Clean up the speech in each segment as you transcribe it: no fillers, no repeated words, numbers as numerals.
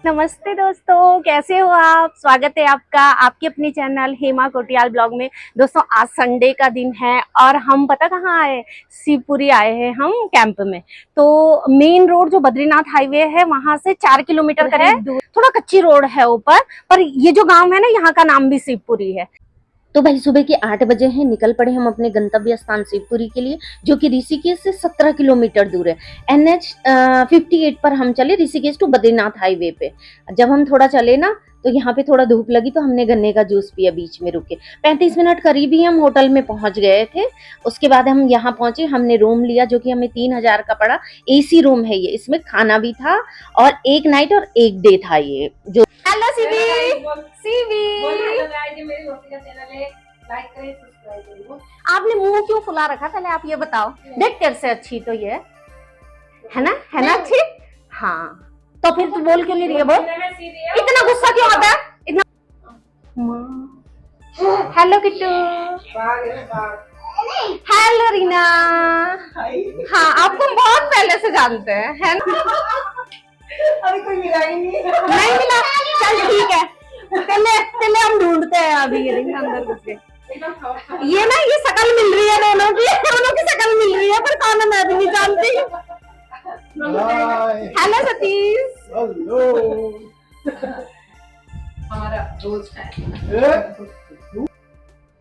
नमस्ते दोस्तों, कैसे हो आप। स्वागत है आपका आपके अपने चैनल हेमा कोटियाल ब्लॉग में। दोस्तों आज संडे का दिन है और हम पता कहाँ आए, शिवपुरी आए हैं हम कैंप में। तो मेन रोड जो बद्रीनाथ हाईवे है वहां से 4 किलोमीटर का है, थोड़ा कच्ची रोड है ऊपर, पर ये जो गांव है ना यहाँ का नाम भी शिवपुरी है। तो भाई सुबह के 8 बजे हैं, निकल पड़े हम अपने गंतव्य स्थान शिवपुरी के लिए, जो कि ऋषिकेश से 17 किलोमीटर दूर है। NH 58 पर हम चले ऋषिकेश टू बद्रीनाथ हाईवे पे। जब हम थोड़ा चले ना तो यहाँ पे थोड़ा धूप लगी तो हमने गन्ने का जूस पिया बीच में रुके। 35 मिनट करीब ही हम होटल में पहुंच गए थे। उसके बाद हम यहाँ पहुंचे, हमने रूम लिया जो कि हमें 3000 का पड़ा। AC रूम है ये, इसमें खाना भी था और एक नाइट और एक डे था ये जो। हेलो सीवी, आपने मुंह क्यों फुला रखा, पहले आप ये बताओ। देख तेरे से अच्छी तो ये है ना अच्छी। हाँ तो फिर तू बोल क्यों नहीं रही है, बोल। इतना गुस्सा क्यों आता है इतना। Hello Kittu, hello Reena. हाँ आपको बहुत पहले से जानते हैं, है ना। अभी कोई मिला ही नहीं मिला। चल ठीक है, पहले हम ढूंढते हैं। अभी ये देखिए अंदर घुस गए। ये ना ये शक्ल मिल रही है, दोनों की शक्ल मिल रही है, पर कौन है मैं भी नहीं जानती। हेलो सतीश। हेलो हमारा दोस्त है।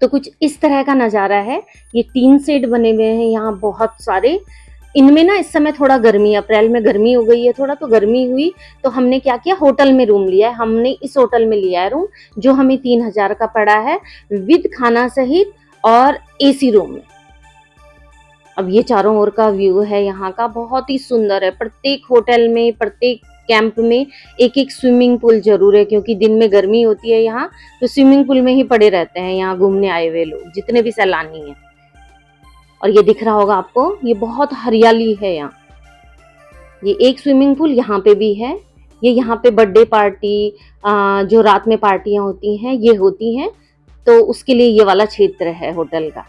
तो कुछ इस तरह का नजारा है। ये टीन शेड बने हुए हैं यहाँ बहुत सारे। इनमें ना इस समय थोड़ा गर्मी, अप्रैल में गर्मी हो गई है थोड़ा, तो गर्मी हुई तो हमने क्या किया, होटल में रूम लिया है। हमने इस होटल में लिया है रूम जो हमें 3000 का पड़ा है विद खाना सहित और AC रूम में। अब ये चारों ओर का व्यू है यहाँ का, बहुत ही सुंदर है। प्रत्येक होटल में, प्रत्येक कैंप में एक एक स्विमिंग पूल जरूर है, क्योंकि दिन में गर्मी होती है यहाँ, तो स्विमिंग पूल में ही पड़े रहते हैं यहाँ घूमने आए हुए लोग, जितने भी सैलानी हैं। और ये दिख रहा होगा आपको, ये बहुत हरियाली है यहाँ। ये एक स्विमिंग पूल यहाँ पे भी है। ये यहाँ पे बर्थडे पार्टी, जो रात में पार्टियां होती हैं ये होती हैं, तो उसके लिए ये वाला क्षेत्र है होटल का।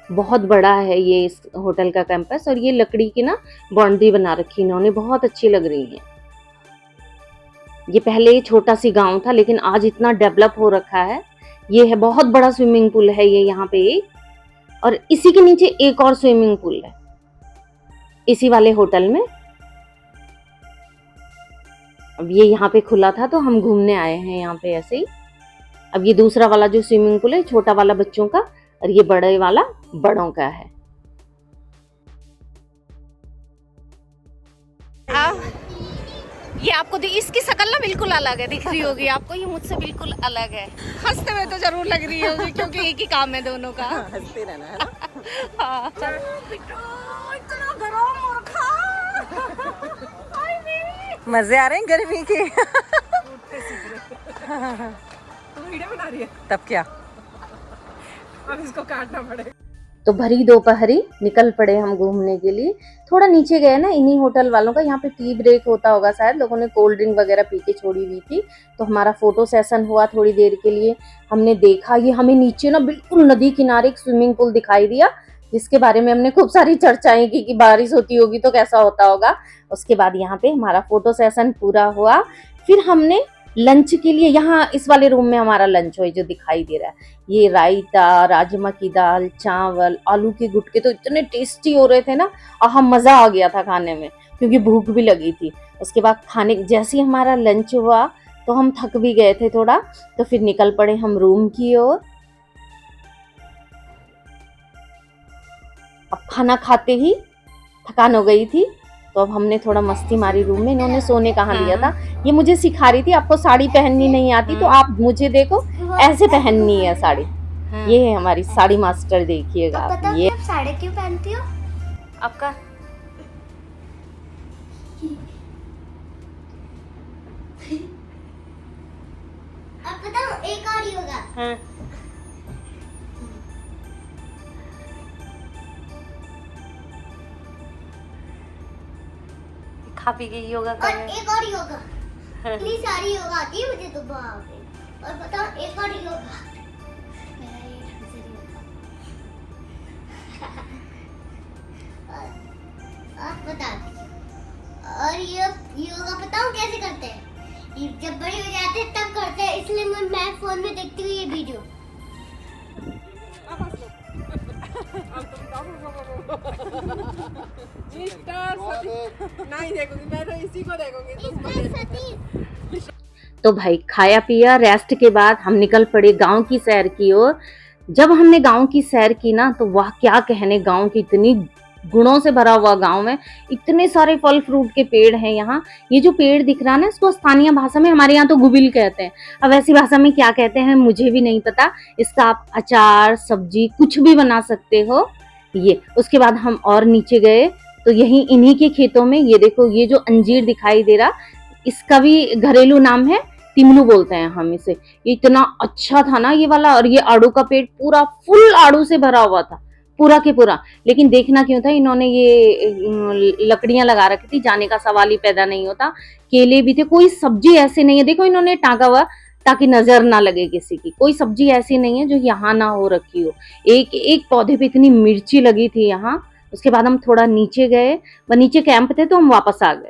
बहुत बड़ा है ये इस होटल का कैंपस, और ये लकड़ी की ना बाउंड्री बना रखी इन्होंने, बहुत अच्छी लग रही है। ये पहले छोटा सी गांव था लेकिन आज इतना डेवलप हो रखा है। ये है बहुत बड़ा स्विमिंग पूल है ये यहाँ पे एक, और इसी के नीचे एक और स्विमिंग पूल है इसी वाले होटल में। अब ये यहाँ पे खुला था तो हम घूमने आए हैं यहाँ पे ऐसे ही। अब ये दूसरा वाला जो स्विमिंग पूल है छोटा वाला बच्चों का, और ये बड़े वाला बड़ों का है। ये आपको इसकी शक्ल ना बिल्कुल अलग है, दिख रही होगी आपको, ये मुझसे बिल्कुल अलग है। हंसते हुए तो जरूर लग रही होगी क्योंकि एक ही काम है दोनों का। हंसते रहना है ना। हाँ। इतना गरम और मजे आ रहे हैं गर्मी के। तू वीडियो बना रही है? तब क्या, अब इसको काटना पड़ेगा। तो भरी दोपहरी निकल पड़े हम घूमने के लिए। थोड़ा नीचे गए ना, इन्हीं होटल वालों का यहाँ पे टी ब्रेक होता होगा शायद, लोगों ने कोल्ड ड्रिंक वगैरह पी के छोड़ी हुई थी, तो हमारा फोटो सेशन हुआ थोड़ी देर के लिए। हमने देखा ये हमें नीचे ना बिल्कुल नदी किनारे एक स्विमिंग पूल दिखाई दिया, जिसके बारे में हमने खूब सारी चर्चाएं की कि बारिश होती होगी तो कैसा होता होगा। उसके बाद यहाँ पे हमारा फोटो सेशन पूरा हुआ। फिर हमने लंच के लिए, यहाँ इस वाले रूम में हमारा लंच हो जो दिखाई दे रहा है, ये रायता, राजमा की दाल, चावल, आलू के गुटके तो इतने टेस्टी हो रहे थे ना, हम मजा आ गया था खाने में, क्योंकि भूख भी लगी थी। उसके बाद खाने जैसे ही हमारा लंच हुआ तो हम थक भी गए थे थोड़ा, तो फिर निकल पड़े हम रूम की ओर। अब खाना खाते ही थकान हो गई थी, तो अब हमने थोड़ा मस्ती मारी रूम में। इन्होंने सोने कहाँ दिया था, ये मुझे सिखा रही थी आपको साड़ी पहननी नहीं आती तो आप मुझे देखो ऐसे पहननी है साड़ी। ये है हमारी साड़ी मास्टर, देखिएगा आप। ये साड़ी क्यों पहनती हो? आपका अब बताओ एक और योगा। हाँ। खा पी के योगा और कर एक और योगा। इतनी सारी योगा आती है मुझे तो बाप रे। और बताओ एक और योगा। मेरा ये ढंग से योगा। और बता, और ये योगा बताओ कैसे करते हैं। फोन में देखती हुई ये वीडियो। नहीं देखूंगी मैं, तो इसी को देखूंगी। तो भाई खाया पिया, रेस्ट के बाद हम निकल पड़े गांव की सैर की ओर। जब हमने गांव की सैर की ना, तो वाह क्या कहने, गांव की इतनी गुणों से भरा हुआ गांव है। इतने सारे फल फ्रूट के पेड़ हैं यहाँ। ये जो पेड़ दिख रहा है ना, इसको स्थानीय भाषा में हमारे यहाँ तो गुबिल कहते हैं। अब ऐसी भाषा में क्या कहते हैं मुझे भी नहीं पता। इसका आप अचार, सब्जी कुछ भी बना सकते हो। ये उसके बाद हम और नीचे गए तो यही इन्हीं के खेतों में ये देखो, ये जो अंजीर दिखाई दे रहा, इसका भी घरेलू नाम है तिमलू बोलते हैं हम इसे। ये इतना अच्छा था ना ये वाला। और ये आड़ू का पेड़ पूरा फुल आड़ू से भरा हुआ था, पूरा के पूरा। लेकिन देखना क्यों था, इन्होंने ये लकड़ियां लगा रखी थी, जाने का सवाल ही पैदा नहीं होता। केले भी थे, कोई सब्जी ऐसे नहीं है, देखो इन्होंने टांका हुआ ताकि नजर ना लगे किसी की। कोई सब्जी ऐसी नहीं है जो यहाँ ना हो रखी हो। एक एक पौधे पे इतनी मिर्ची लगी थी यहाँ। उसके बाद हम थोड़ा नीचे गए, व नीचे कैंप थे तो हम वापस आ गए।